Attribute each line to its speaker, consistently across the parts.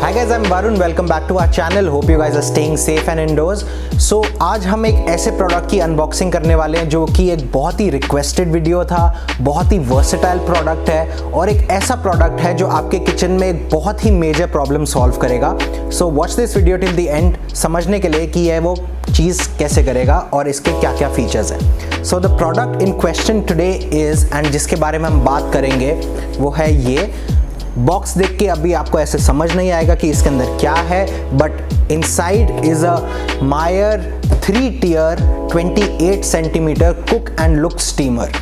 Speaker 1: Hi guys, I'm Varun. Welcome back to our channel. Hope you guys are staying safe and indoors. So आज हम एक ऐसे product की unboxing करने वाले हैं जो कि एक बहुत ही रिक्वेस्टेड वीडियो था, बहुत ही वर्सेटाइल प्रोडक्ट है और एक ऐसा प्रोडक्ट है जो आपके किचन में एक बहुत ही मेजर प्रॉब्लम सॉल्व करेगा. So watch this video till the end समझने के लिए कि यह वो चीज़ कैसे करेगा और इसके क्या क्या फीचर्स हैं. So the product in question today is and जिसके बारे में हम बात करेंगे वो है ये. बॉक्स देख के अभी आपको ऐसे समझ नहीं आएगा कि इसके अंदर क्या है, but inside is a Mayar 3-tier 28 centimetre cook and look steamer.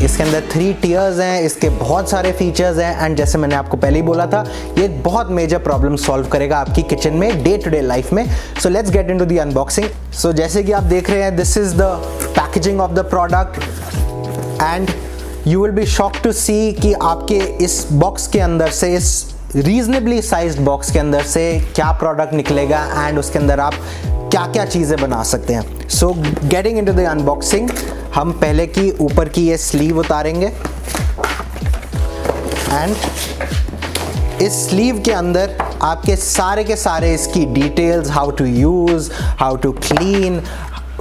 Speaker 1: इसके अंदर 3 tiers हैं, इसके बहुत सारे फीचर्स हैं एंड जैसे मैंने आपको पहले ही बोला था ये एक बहुत मेजर प्रॉब्लम सॉल्व करेगा आपकी किचन में डे टू डे लाइफ में. So let's get into the unboxing. So जैसे कि आप देख रहे हैं this is the packaging of the product and you will be shock to see कि आपके इस बॉक्स के अंदर से, इस रीजनेबली साइज्ड बॉक्स के अंदर से क्या प्रोडक्ट निकलेगा एंड उसके अंदर आप क्या क्या चीज़ें बना सकते हैं. So getting into the unboxing, हम पहले की ऊपर की ये स्लीव उतारेंगे एंड इस स्लीव के अंदर आपके सारे इसकी details, how to use, how to clean,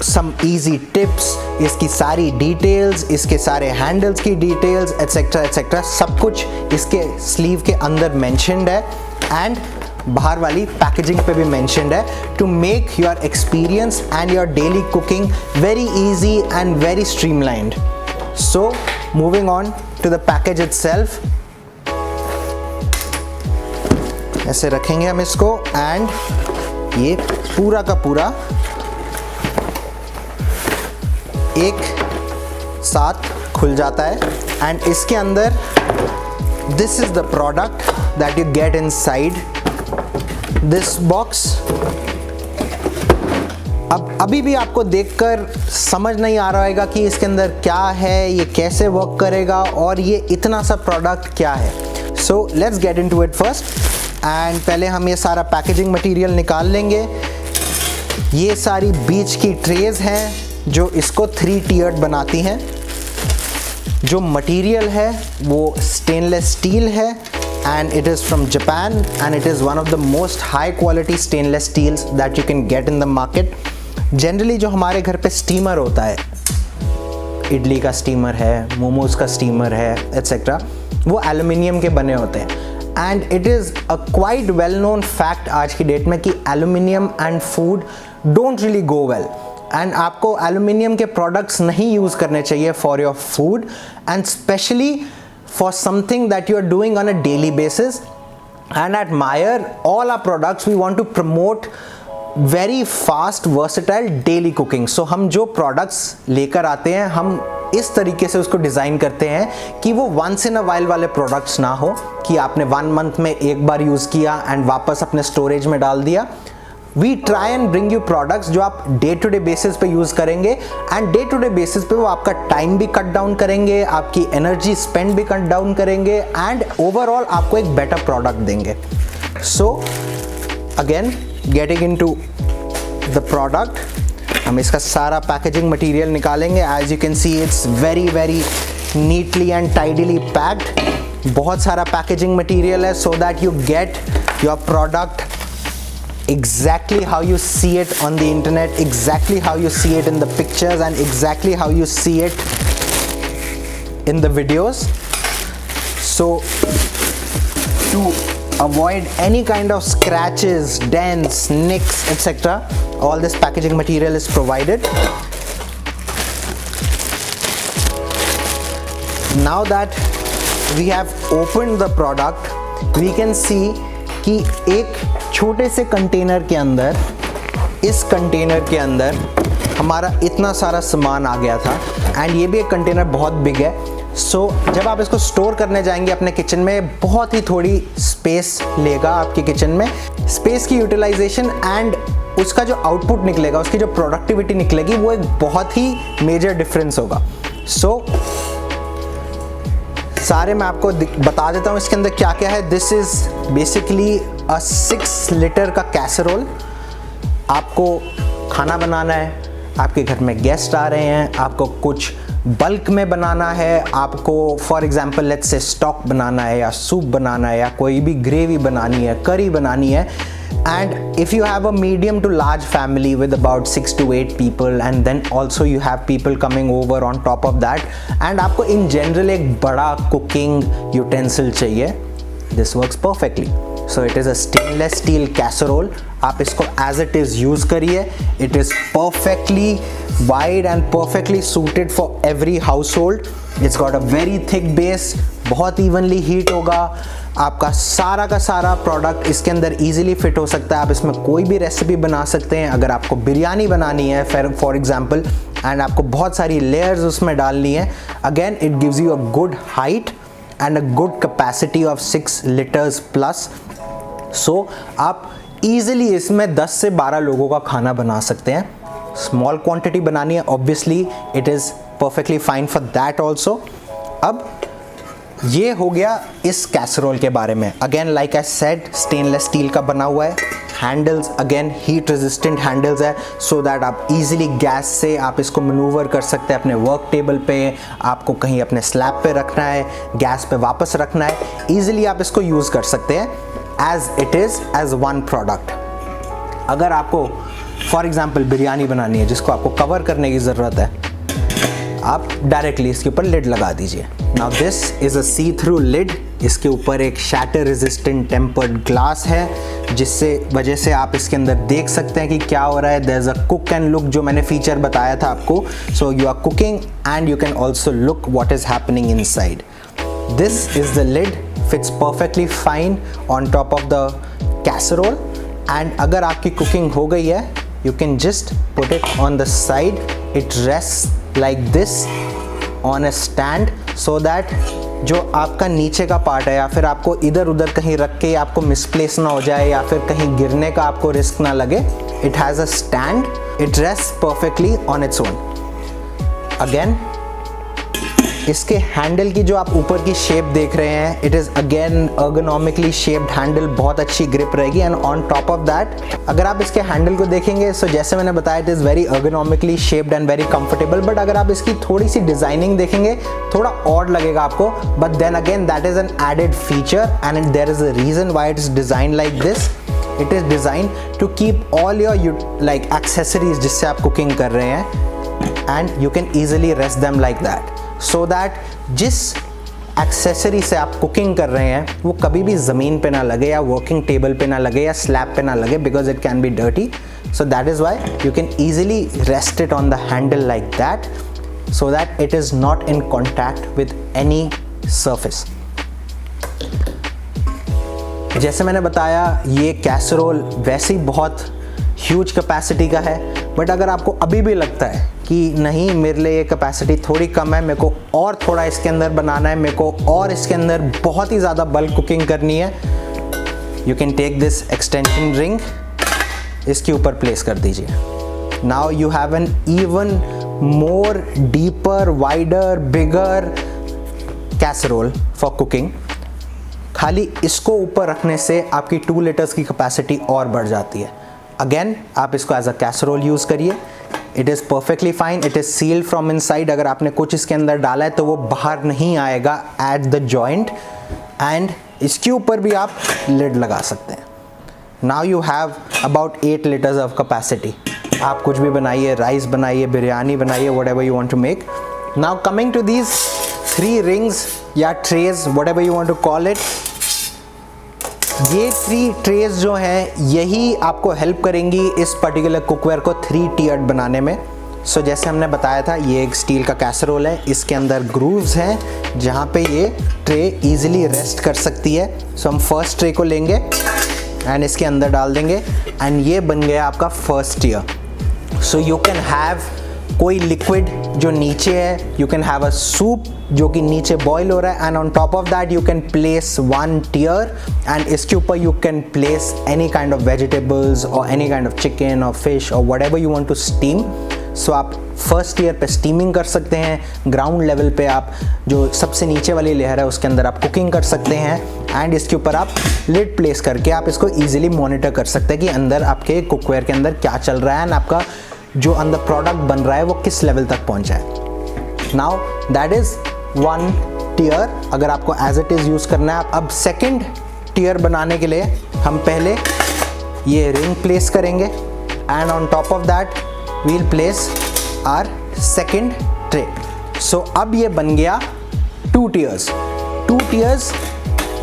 Speaker 1: some easy tips, इसकी सारी डिटेल्स, इसके सारे हैंडल्स की डिटेल्स एटसेट्रा एटसेट्रा सब कुछ इसके स्लीव के अंदर मेंशन्ड है एंड बाहर वाली पैकेजिंग पे भी मेंशन्ड है to make your experience and your daily cooking very easy and very streamlined. So moving on to the package itself, ऐसे रखेंगे हम इसको एंड ये पूरा का पूरा एक साथ खुल जाता है एंड इसके अंदर this is the product that you get inside this box. अब अभी भी आपको देखकर समझ नहीं आ रहा होगा कि इसके अंदर क्या है, ये कैसे वर्क करेगा और ये इतना सा प्रोडक्ट क्या है. सो let's get into it first and पहले हम ये सारा पैकेजिंग मटेरियल निकाल लेंगे. ये सारी बीच की ट्रेज हैं जो इसको 3-tiered बनाती हैं. जो मटेरियल है वो स्टेनलेस स्टील है and it is from Japan and it is one of the most high quality stainless steels that you can get in the market. Generally जो हमारे घर पे स्टीमर होता है, इडली का स्टीमर है, मोमोज का स्टीमर है एटसेट्रा, वो एल्युमिनियम के बने होते हैं and it is a quite well known fact आज की डेट में कि aluminium and food don't really go well and आपको एल्युमिनियम के प्रोडक्ट्स नहीं यूज़ करने चाहिए for your food and specially for something that you are doing on a daily basis. And at Meyer all our products we want to promote very fast versatile daily cooking. So हम जो products लेकर आते हैं हम इस तरीके से उसको डिज़ाइन करते हैं कि वो once in a while वाले products ना हो कि आपने 1 month में एक बार यूज़ किया एंड वापस अपने स्टोरेज में डाल दिया. We try and bring you products जो आप डे टू डे बेसिस पे यूज़ करेंगे and day to day basis पे वो आपका टाइम भी कट डाउन करेंगे, आपकी एनर्जी स्पेंड भी कट डाउन करेंगे एंड ओवरऑल आपको एक बेटर प्रोडक्ट देंगे. So again getting into the product, हम इसका सारा पैकेजिंग मटेरियल निकालेंगे. As you can see it's very very neatly and tidily packed. बहुत सारा पैकेजिंग मटेरियल है so that you get your product exactly how you see it on the internet, exactly how you see it in the pictures and exactly how you see it in the videos. So to avoid any kind of scratches, dents, nicks, etc., all this packaging material is provided. Now that we have opened the product, we can see कि एक छोटे से container के अंदर, इस container के अंदर हमारा इतना सारा सामान आ गया था एंड ये भी एक कंटेनर बहुत बिग है. सो जब आप इसको स्टोर करने जाएंगे अपने किचन में बहुत ही थोड़ी स्पेस लेगा आपके किचन में. स्पेस की यूटिलाइजेशन एंड उसका जो आउटपुट निकलेगा, उसकी जो प्रोडक्टिविटी निकलेगी वो एक बहुत ही मेजर डिफरेंस होगा. सो सारे मैं आपको बता देता हूँ इसके अंदर क्या क्या है. This is basically a 6 litre का कैसरोल आपको खाना बनाना है, आपके घर में गेस्ट आ रहे हैं, आपको कुछ बल्क में बनाना है, आपको for example let's say stock बनाना है या सूप बनाना है या कोई भी ग्रेवी बनानी है, करी बनानी है, and if you have a medium to large family with about 6 to 8 people and then also you have people coming over on top of that and आपको in general एक बड़ा cooking utensil चाहिए, this works perfectly. So it is a stainless steel casserole. आप इसको as it is use करिए. It is perfectly wide and perfectly suited for every household. It's got a very thick base. बहुत evenly heat होगा. आपका सारा का सारा product इसके अंदर easily fit हो सकता है. आप इसमें कोई भी रेसिपी बना सकते हैं. अगर आपको बिरयानी बनानी है फॉर एग्जाम्पल एंड आपको बहुत सारी लेयर्स उसमें डालनी है, again it gives you a good height and a good capacity of 6 liters plus. So आप easily इसमें 10 से 12 लोगों का खाना बना सकते हैं. स्मॉल क्वांटिटी बनानी है, obviously it is perfectly fine for that also. अब ये हो गया इस कैसरोल के बारे में. Again like I said, stainless steel का बना हुआ है. Handles again heat resistant handles है, सो दैट आप इजीली गैस से आप इसको मनूवर कर सकते हैं अपने वर्क टेबल पे. आपको कहीं अपने स्लैब पे रखना है, गैस पे वापस रखना है, इजीली आप इसको यूज़ कर सकते हैं as it is as one product. अगर आपको फॉर एग्जाम्पल बिरयानी बनानी है जिसको आपको कवर करने की ज़रूरत है, आप डायरेक्टली इसके ऊपर लिड लगा दीजिए. Now this is a see through lid. इसके ऊपर एक शैटर रेजिस्टेंट टेम्पर्ड ग्लास है जिससे वजह से आप इसके अंदर देख सकते हैं कि क्या हो रहा है. There is a cook and look जो मैंने फीचर बताया था आपको. So you are cooking and you can also look what is happening inside. This is the lid, fits perfectly fine on top of the casserole. And अगर आपकी cooking हो गई है, you can just put it on the side. It rests like this on a stand so that जो आपका नीचे का part है या फिर आपको इधर उधर कहीं रख के आपको मिसप्लेस ना हो जाए या फिर कहीं गिरने का आपको रिस्क ना लगे, it has a stand. It rests perfectly on its own. Again, इसके हैंडल की जो आप ऊपर की शेप देख रहे हैं, it is again ergonomically shaped handle, बहुत अच्छी ग्रिप रहेगी. And on top of that अगर आप इसके हैंडल को देखेंगे, सो जैसे मैंने बताया it is very ergonomically shaped and very comfortable. But अगर आप इसकी थोड़ी सी डिज़ाइनिंग देखेंगे, थोड़ा ऑड लगेगा आपको. But then again that is an added feature and there is a reason why it is design like this. It is design to keep all your like accessories जिससे आप कुकिंग कर रहे हैं and you can easily rest them like that. So that जिस accessory से आप कुकिंग कर रहे हैं वो कभी भी ज़मीन पे ना लगे या वर्किंग टेबल पे ना लगे या स्लैब पे ना लगे, because it can be dirty. So that is why you can easily rest it on the handle like that, so that it is not in contact with any surface. जैसे मैंने बताया, ये कैसरोल वैसे ही बहुत huge capacity का है. But अगर आपको अभी भी लगता है कि नहीं, मेरे लिए ये कैपेसिटी थोड़ी कम है, मेरे को और थोड़ा इसके अंदर बनाना है, मेरे को और इसके अंदर बहुत ही ज़्यादा बल्क कुकिंग करनी है, you can take this extension ring, इसके ऊपर प्लेस कर दीजिए. Now you have an even more deeper, wider, bigger casserole for cooking. खाली इसको ऊपर रखने से आपकी 2 लीटर्स की कैपेसिटी और बढ़ जाती है. अगेन आप इसको एज अ कैसरोल यूज़ करिए. It is perfectly fine. It is sealed from inside. अगर आपने कुछ इसके अंदर डाला है तो वो बाहर नहीं आएगा एट द जॉइंट. एंड इसके ऊपर भी आप लिड लगा सकते हैं. Now you have about 8 litres of capacity. आप कुछ भी बनाइए, राइस बनाइए, बिरयानी बनाइए, whatever you want to make. Now coming to these 3 rings या trays, whatever you want to call it. ये 3 ट्रेज जो हैं यही आपको हेल्प करेंगी इस पर्टिकुलर कुकवेयर को 3 टीयर्ड बनाने में. सो जैसे हमने बताया था, ये एक स्टील का कैसरोल है, इसके अंदर ग्रूव्स हैं जहाँ पे ये ट्रे इजीली रेस्ट कर सकती है. सो हम फर्स्ट ट्रे को लेंगे एंड इसके अंदर डाल देंगे एंड ये बन गया आपका first tier. So you can have कोई लिक्विड जो नीचे है, you can have a soup जो कि नीचे बॉईल हो रहा है, and on top of that you can place 1 tier and इसके ऊपर you can place any kind of vegetables और एनी काइंड ऑफ चिकन और फिश और whatever you want to steam. So आप फर्स्ट टीयर पे स्टीमिंग कर सकते हैं. ग्राउंड लेवल पे आप जो सबसे नीचे वाली लेयर है उसके अंदर आप कुकिंग कर सकते हैं. एंड इसके ऊपर आप लिड प्लेस करके आप इसको ईजिली मॉनिटर कर सकते हैं कि अंदर आपके कुकवेयर के अंदर क्या चल रहा है एंड आपका जो अंदर प्रोडक्ट बन रहा है वो किस लेवल तक पहुंचा है। Now that is one tier, अगर आपको एज इट इज़ यूज़ करना है। अब सेकेंड टियर बनाने के लिए हम पहले ये रिंग प्लेस करेंगे and on top of that we'll place our second tray. So अब ये बन गया 2 tiers. 2 tiers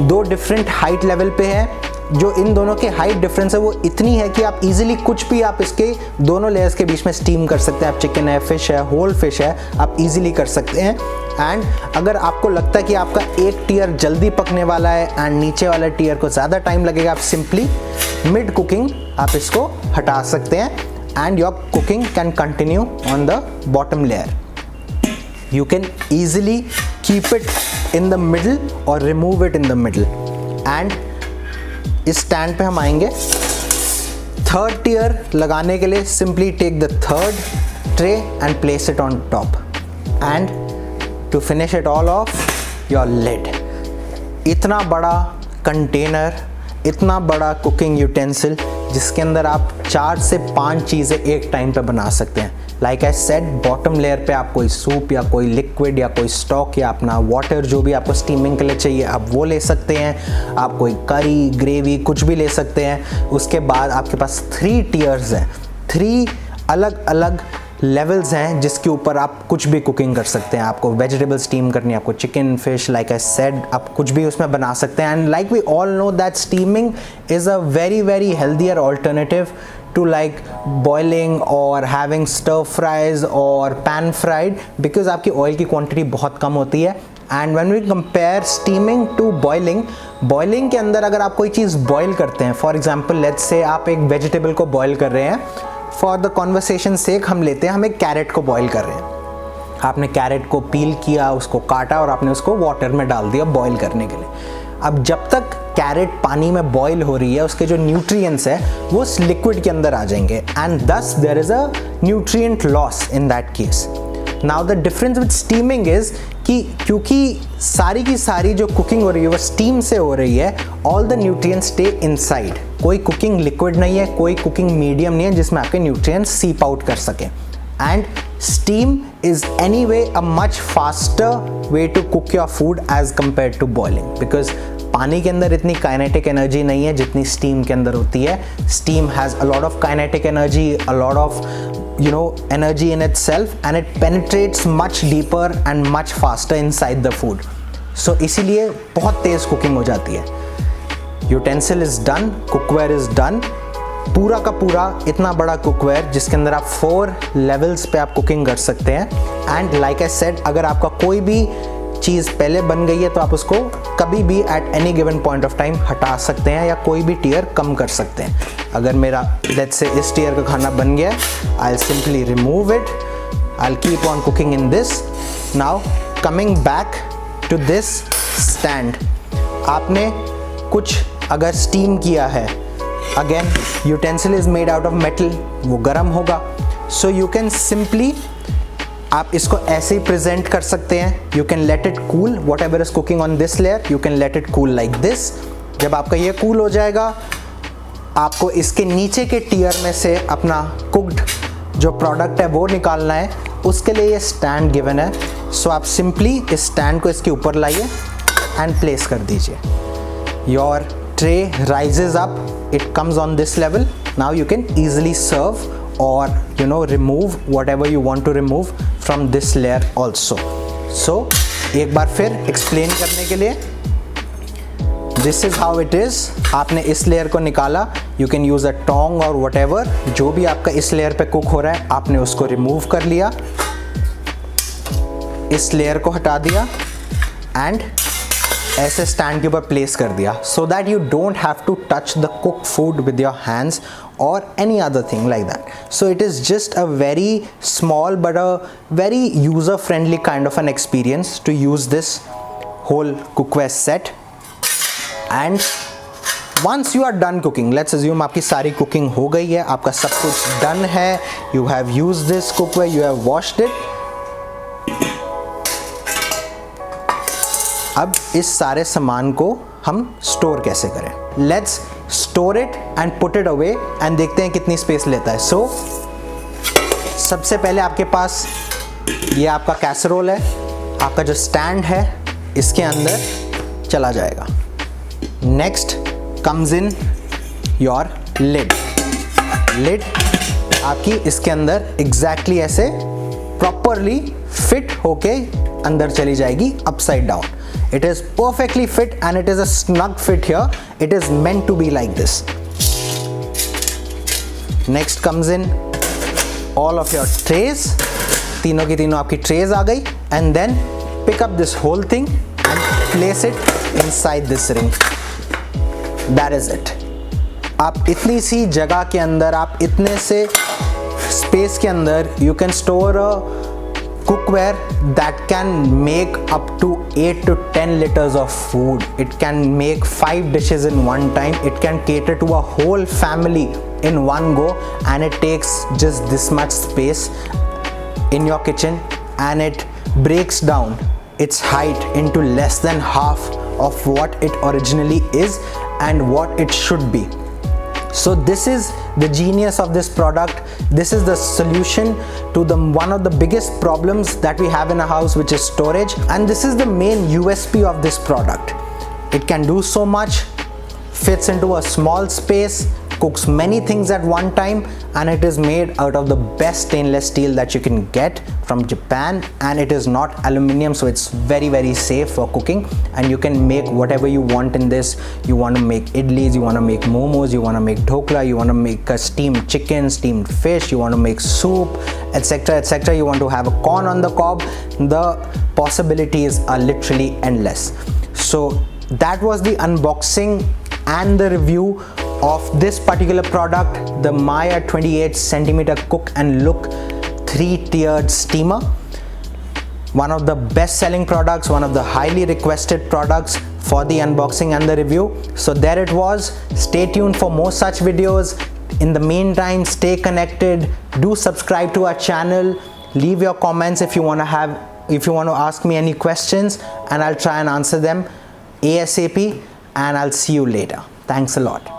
Speaker 1: 2 different height level पे है। जो इन दोनों के हाइट डिफरेंस है वो इतनी है कि आप इजीली कुछ भी आप इसके दोनों लेयर्स के बीच में स्टीम कर सकते हैं। आप चिकन है, फिश है, होल फिश है, आप इजीली कर सकते हैं। एंड अगर आपको लगता है कि आपका एक टियर जल्दी पकने वाला है एंड नीचे वाला टियर को ज़्यादा टाइम लगेगा, आप सिंपली मिड कुकिंग आप इसको हटा सकते हैं and your cooking can continue on the bottom layer. You can easily keep it in the middle or remove it in the middle. And इस स्टैंड पे हम आएंगे। थर्ड टियर लगाने के लिए simply take the third tray and place it on top. And to finish it all off, your lid. इतना बड़ा container, इतना बड़ा कुकिंग यूटेंसिल जिसके अंदर आप 4 से 5 चीज़ें एक टाइम पे बना सकते हैं। Like I said, bottom layer पे आप कोई सूप या कोई लिक्विड या कोई स्टॉक या अपना वाटर जो भी आपको स्टीमिंग के लिए चाहिए आप वो ले सकते हैं। आप कोई करी, ग्रेवी कुछ भी ले सकते हैं। उसके बाद आपके पास 3 टियर्स हैं, 3 अलग अलग लेवल्स हैं जिसके ऊपर आप कुछ भी कुकिंग कर सकते हैं। आपको वेजिटेबल स्टीम करनी है, आपको chicken, fish, like I said, आप कुछ भी उसमें बना सकते हैं। And like we all know that steaming is a very very healthier alternative to like boiling or having stir fries or pan fried because आपकी ऑयल की क्वांटिटी बहुत कम होती है। And when we compare steaming to boiling के अंदर अगर आप कोई चीज़ बॉयल करते हैं, फॉर एग्जाम्पल लेट्स से आप एक वेजिटेबल को बॉयल कर रहे हैं, फॉर द कॉन्वर्सेशन सेक हम लेते हैं, हम एक कैरेट को बॉयल कर रहे हैं। आपने कैरेट को पील किया, उसको काटा और आपने उसको वाटर में डाल दिया बॉयल करने के लिए। अब जब तक कैरेट पानी में बॉईल हो रही है उसके जो न्यूट्रिएंट्स है वो उस लिक्विड के अंदर आ जाएंगे and thus there is a nutrient loss in that case. Now the difference with steaming is कि क्योंकि सारी की सारी जो कुकिंग हो रही है वो स्टीम से हो रही है, all the nutrients stay inside. कोई कुकिंग लिक्विड नहीं है, कोई कुकिंग मीडियम नहीं है जिसमें आपके न्यूट्रिएंट्स सीप आउट कर सके। And steam is anyway a much faster way to cook your food as compared to boiling because पानी के अंदर इतनी काइनेटिक एनर्जी नहीं है जितनी स्टीम के अंदर होती है। Steam has a lot of kinetic energy, a lot of energy in itself and it penetrates much deeper and much faster inside the food. So इसीलिए बहुत तेज़ कुकिंग हो जाती है। Utensil is done, cookware is done. पूरा का पूरा इतना बड़ा कुकवेयर जिसके अंदर आप 4 लेवल्स पे आप कुकिंग कर सकते हैं। एंड लाइक आई सेड, अगर आपका कोई भी चीज़ पहले बन गई है तो आप उसको कभी भी at any given point of time हटा सकते हैं या कोई भी टियर कम कर सकते हैं। अगर मेरा लेट्स से इस टियर का खाना बन गया, I will simply remove it, I will keep on cooking in this. Now coming back to this stand, आपने कुछ अगर स्टीम किया है, again utensil is made out of metal, वो गर्म होगा। सो यू कैन सिंपली आप इसको ऐसे ही प्रेजेंट कर सकते हैं। You can let it cool, what ever is cooking on this layer you can let it cool like this. जब आपका ये कूल हो जाएगा, आपको इसके नीचे के टियर में से अपना कुक्ड जो प्रोडक्ट है वो निकालना है। उसके लिए ये स्टैंड गिवन है। सो आप सिंपली इस स्टैंड को इसके ऊपर लाइए एंड प्लेस कर दीजिए। Your tray rises up, it comes on this level. Now you can easily serve or remove whatever you want to remove from this layer also. So एक बार फिर explain करने के लिए, this is how it is. आपने इस layer को निकाला, you can use a tong or whatever, जो भी आपका इस लेयर पे कुक हो रहा है आपने उसको रिमूव कर लिया, इस लेयर को हटा दिया एंड ऐसे स्टैंड के ऊपर प्लेस कर दिया, so that you don't have to touch the cook food with your hands और any other thing like that. So it is just a very small but a very user friendly kind of an experience to use this whole cookware set. And once you are done cooking, let's assume आपकी सारी cooking हो गई है, आपका सब कुछ done है, you have used this cookware, you have washed it, अब इस सारे सामान को हम स्टोर कैसे करें। Let's store it and put it away and देखते हैं कितनी स्पेस लेता है। सो सबसे पहले आपके पास ये आपका कैसरोल है, आपका जो स्टैंड है इसके अंदर चला जाएगा। Next comes in your lid. Lid आपकी इसके अंदर एग्जैक्टली ऐसे प्रॉपरली फिट होके अंदर चली जाएगी upside down. It is perfectly fit and it is a snug fit here. It is meant to be like this. Next comes in all of your trays. तीनों की तीनों आपकी trays आ गई and then pick up this whole thing and place it inside this ring. That is it. आप इतनी सी जगह के अंदर, आप इतने से space के अंदर you can store a cookware that can make up to 8 to 10 liters of food. It can make 5 dishes in one time. It can cater to a whole family in one go, and it takes just this much space in your kitchen, and it breaks down its height into less than half of what it originally is and what it should be. So this is the genius of this product. This is the solution to one of the biggest problems that we have in a house, which is storage. And this is the main USP of this product. It can do so much, fits into a small space, cooks many things at one time, and it is made out of the best stainless steel that you can get from Japan, and it is not aluminium, so it's very safe for cooking, and you can make whatever you want in this. You want to make idlis, you want to make momos, you want to make dhokla, you want to make a steamed chicken, steamed fish, you want to make soup, etc, etc. You want to have a corn on the cob. The possibilities are literally endless. So that was the unboxing and the review of this particular product, the Maya 28 centimeter Cook and Look 3-tiered steamer. One of the best selling products, one of the highly requested products for the unboxing and the review. So there it was. Stay tuned for more such videos. In the meantime, stay connected. Do subscribe to our channel. Leave your comments if you want to ask me any questions, and I'll try and answer them ASAP, and I'll see you later. Thanks a lot.